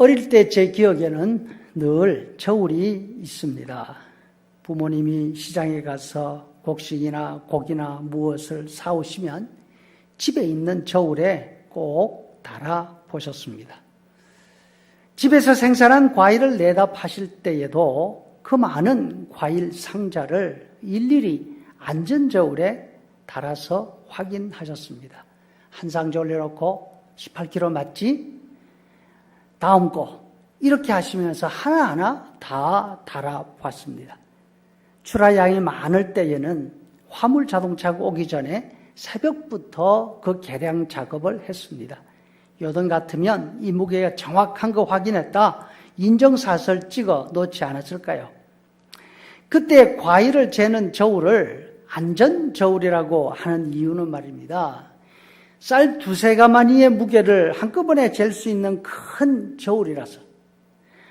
어릴 때 제 기억에는 늘 저울이 있습니다. 부모님이 시장에 가서 곡식이나 고기나 무엇을 사오시면 집에 있는 저울에 꼭 달아 보셨습니다. 집에서 생산한 과일을 내다 파실 때에도 그 많은 과일 상자를 일일이 안전저울에 달아서 확인하셨습니다. 한 상자 올려놓고 18kg 맞지? 다음 거 이렇게 하시면서 하나하나 다 달아봤습니다. 출하량이 많을 때에는 화물 자동차가 오기 전에 새벽부터 그 계량 작업을 했습니다. 요즘 같으면 이 무게가 정확한 거 확인했다 인정사설 찍어 놓지 않았을까요? 그때 과일을 재는 저울을 안전저울이라고 하는 이유는 말입니다. 쌀 두세 가마니의 무게를 한꺼번에 잴 수 있는 큰 저울이라서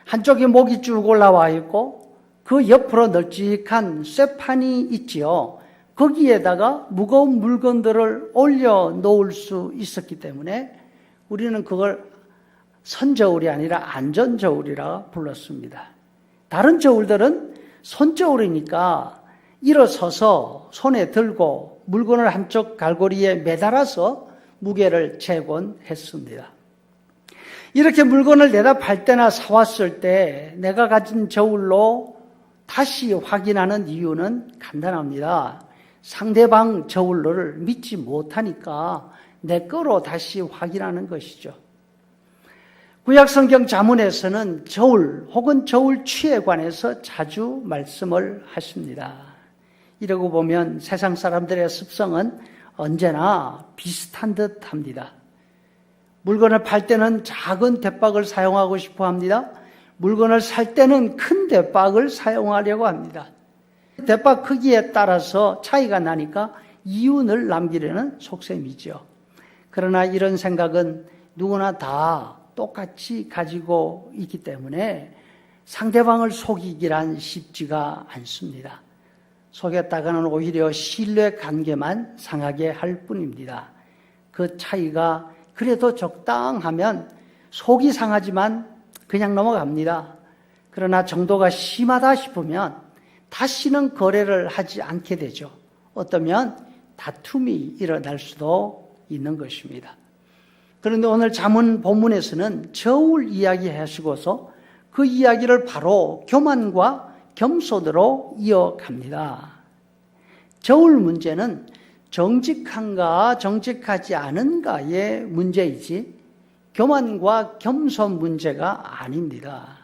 한쪽에 목이 쭉 올라와 있고 그 옆으로 널찍한 쇠판이 있지요. 거기에다가 무거운 물건들을 올려 놓을 수 있었기 때문에 우리는 그걸 선저울이 아니라 안전저울이라 불렀습니다. 다른 저울들은 손저울이니까 일어서서 손에 들고 물건을 한쪽 갈고리에 매달아서 무게를 재곤 했습니다. 이렇게 물건을 내다 팔 때나 사왔을 때 내가 가진 저울로 다시 확인하는 이유는 간단합니다. 상대방 저울을 믿지 못하니까 내 거로 다시 확인하는 것이죠. 구약성경 잠언에서는 저울 혹은 저울취에 관해서 자주 말씀을 하십니다. 이러고 보면 세상 사람들의 습성은 언제나 비슷한 듯 합니다. 물건을 팔 때는 작은 대박을 사용하고 싶어 합니다. 물건을 살 때는 큰 대박을 사용하려고 합니다. 대박 크기에 따라서 차이가 나니까 이윤을 남기려는 속셈이죠. 그러나 이런 생각은 누구나 다 똑같이 가지고 있기 때문에 상대방을 속이기란 쉽지가 않습니다. 속였다가는 오히려 신뢰 관계만 상하게 할 뿐입니다. 그 차이가 그래도 적당하면 속이 상하지만 그냥 넘어갑니다. 그러나 정도가 심하다 싶으면 다시는 거래를 하지 않게 되죠. 어쩌면 다툼이 일어날 수도 있는 것입니다. 그런데 오늘 잠언 본문에서는 저울 이야기 하시고서 그 이야기를 바로 교만과 겸손으로 이어갑니다. 저울 문제는 정직한가 정직하지 않은가의 문제이지 교만과 겸손 문제가 아닙니다.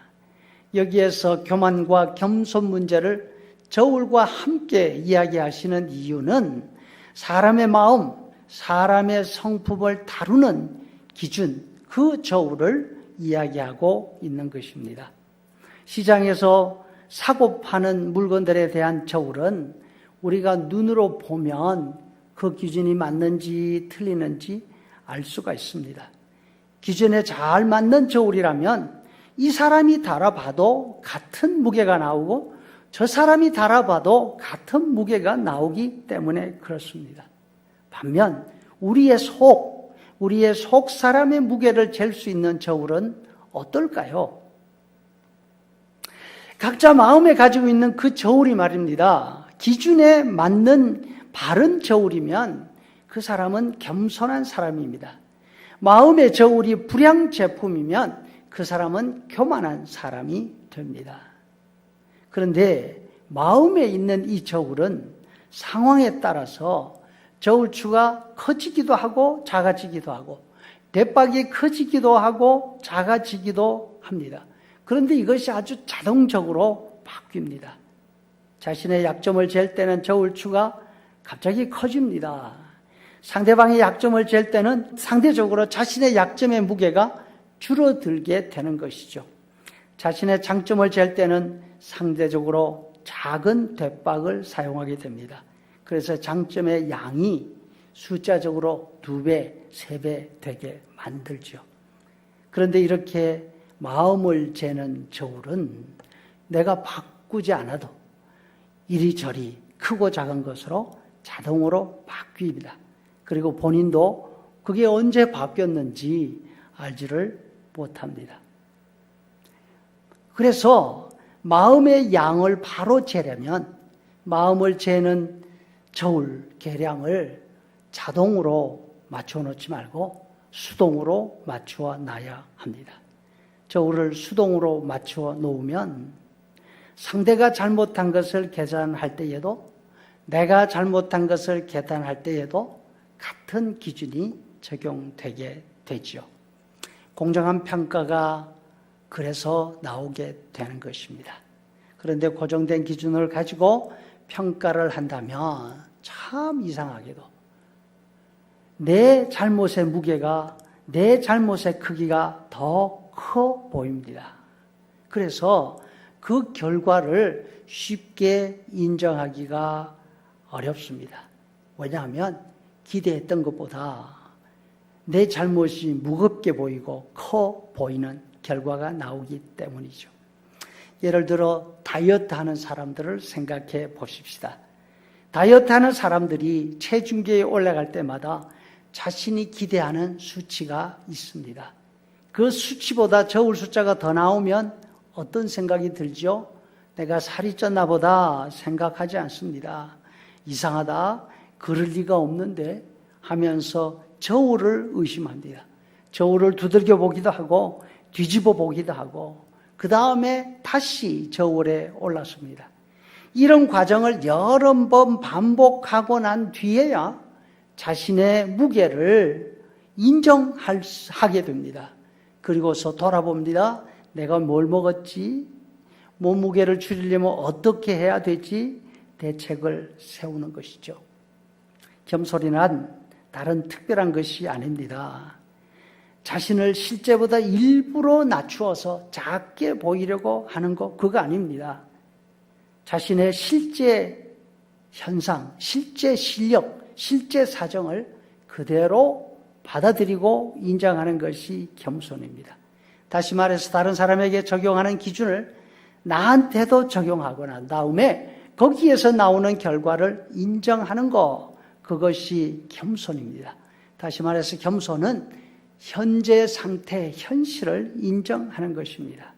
여기에서 교만과 겸손 문제를 저울과 함께 이야기하시는 이유는 사람의 마음, 사람의 성품을 다루는 기준, 그 저울을 이야기하고 있는 것입니다. 시장에서 사고 파는 물건들에 대한 저울은 우리가 눈으로 보면 그 기준이 맞는지 틀리는지 알 수가 있습니다. 기준에 잘 맞는 저울이라면 이 사람이 달아봐도 같은 무게가 나오고 저 사람이 달아봐도 같은 무게가 나오기 때문에 그렇습니다. 반면 우리의 속 사람의 무게를 잴 수 있는 저울은 어떨까요? 각자 마음에 가지고 있는 그 저울이 말입니다. 기준에 맞는 바른 저울이면 그 사람은 겸손한 사람입니다. 마음의 저울이 불량 제품이면 그 사람은 교만한 사람이 됩니다. 그런데 마음에 있는 이 저울은 상황에 따라서 저울추가 커지기도 하고 작아지기도 하고 대박이 커지기도 하고 작아지기도 합니다. 그런데 이것이 아주 자동적으로 바뀝니다. 자신의 약점을 잴 때는 저울추가 갑자기 커집니다. 상대방의 약점을 잴 때는 상대적으로 자신의 약점의 무게가 줄어들게 되는 것이죠. 자신의 장점을 잴 때는 상대적으로 작은 대박을 사용하게 됩니다. 그래서 장점의 양이 숫자적으로 2배, 3배 되게 만들죠. 그런데 이렇게 마음을 재는 저울은 내가 바꾸지 않아도 이리저리 크고 작은 것으로 자동으로 바뀝니다. 그리고 본인도 그게 언제 바뀌었는지 알지를 못합니다. 그래서 마음의 양을 바로 재려면 마음을 재는 저울 계량을 자동으로 맞춰 놓지 말고 수동으로 맞추어 놔야 합니다. 저울을 수동으로 맞추어 놓으면 상대가 잘못한 것을 계산할 때에도 내가 잘못한 것을 계산할 때에도 같은 기준이 적용되게 되죠. 공정한 평가가 그래서 나오게 되는 것입니다. 그런데 고정된 기준을 가지고 평가를 한다면 참 이상하게도 내 잘못의 무게가, 내 잘못의 크기가 더 커 보입니다. 그래서 그 결과를 쉽게 인정하기가 어렵습니다. 왜냐하면 기대했던 것보다 내 잘못이 무겁게 보이고 커 보이는 결과가 나오기 때문이죠. 예를 들어 다이어트 하는 사람들을 생각해 보십시다. 다이어트 하는 사람들이 체중계에 올라갈 때마다 자신이 기대하는 수치가 있습니다. 그 수치보다 저울 숫자가 더 나오면 어떤 생각이 들죠? 내가 살이 쪘나 보다 생각하지 않습니다. 이상하다, 그럴 리가 없는데 하면서 저울을 의심합니다. 저울을 두들겨 보기도 하고 뒤집어 보기도 하고 그 다음에 다시 저울에 올랐습니다. 이런 과정을 여러 번 반복하고 난 뒤에야 자신의 무게를 인정하게 됩니다. 그리고서 돌아봅니다. 내가 뭘 먹었지? 몸무게를 줄이려면 어떻게 해야 되지? 대책을 세우는 것이죠. 겸손이란 다른 특별한 것이 아닙니다. 자신을 실제보다 일부러 낮추어서 작게 보이려고 하는 것, 그거 아닙니다. 자신의 실제 현상, 실제 실력, 실제 사정을 그대로 받아들이고 인정하는 것이 겸손입니다. 다시 말해서 다른 사람에게 적용하는 기준을 나한테도 적용하고 난 다음에 거기에서 나오는 결과를 인정하는 것, 그것이 겸손입니다. 다시 말해서 겸손은 현재 상태의 현실을 인정하는 것입니다.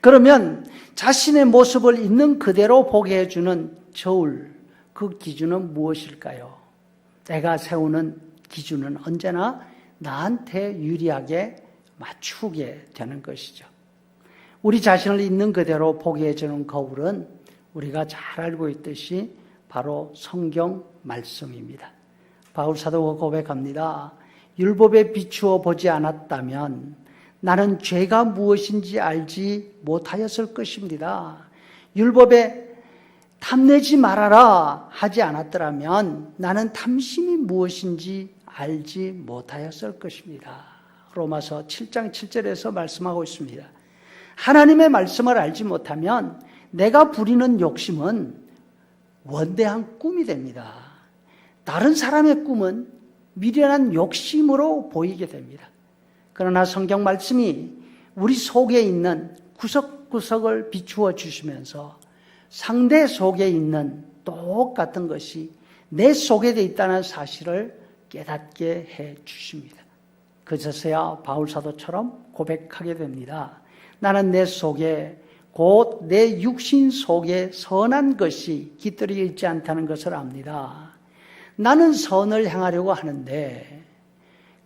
그러면 자신의 모습을 있는 그대로 보게 해주는 저울, 그 기준은 무엇일까요? 내가 세우는 기준은 언제나 나한테 유리하게 맞추게 되는 것이죠. 우리 자신을 있는 그대로 보게 해주는 거울은 우리가 잘 알고 있듯이 바로 성경 말씀입니다. 바울 사도가 고백합니다. 율법에 비추어 보지 않았다면 나는 죄가 무엇인지 알지 못하였을 것입니다. 율법에 탐내지 말아라 하지 않았더라면 나는 탐심이 무엇인지 알지 못하였을 것입니다. 로마서 7장 7절에서 말씀하고 있습니다. 하나님의 말씀을 알지 못하면 내가 부리는 욕심은 원대한 꿈이 됩니다. 다른 사람의 꿈은 미련한 욕심으로 보이게 됩니다. 그러나 성경 말씀이 우리 속에 있는 구석구석을 비추어 주시면서 상대 속에 있는 똑같은 것이 내 속에 있다는 사실을 깨닫게 해 주십니다. 그제서야 바울 사도처럼 고백하게 됩니다. 나는 내 속에 곧 내 육신 속에 선한 것이 깃들여 있지 않다는 것을 압니다. 나는 선을 행하려고 하는데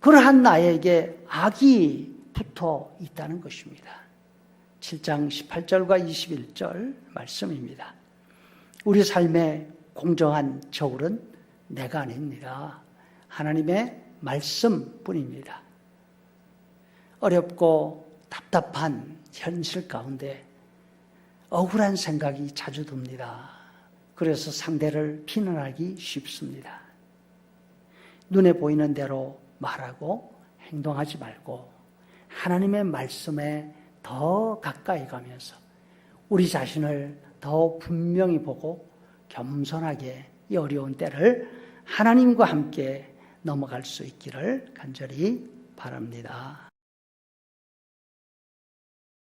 그러한 나에게 악이 붙어 있다는 것입니다. 7장 18절과 21절 말씀입니다. 우리 삶의 공정한 저울은 내가 아닙니다. 하나님의 말씀뿐입니다. 어렵고 답답한 현실 가운데 억울한 생각이 자주 듭니다. 그래서 상대를 비난하기 쉽습니다. 눈에 보이는 대로 말하고 행동하지 말고 하나님의 말씀에 더 가까이 가면서 우리 자신을 더 분명히 보고 겸손하게 이 어려운 때를 하나님과 함께 넘어갈 수 있기를 간절히 바랍니다.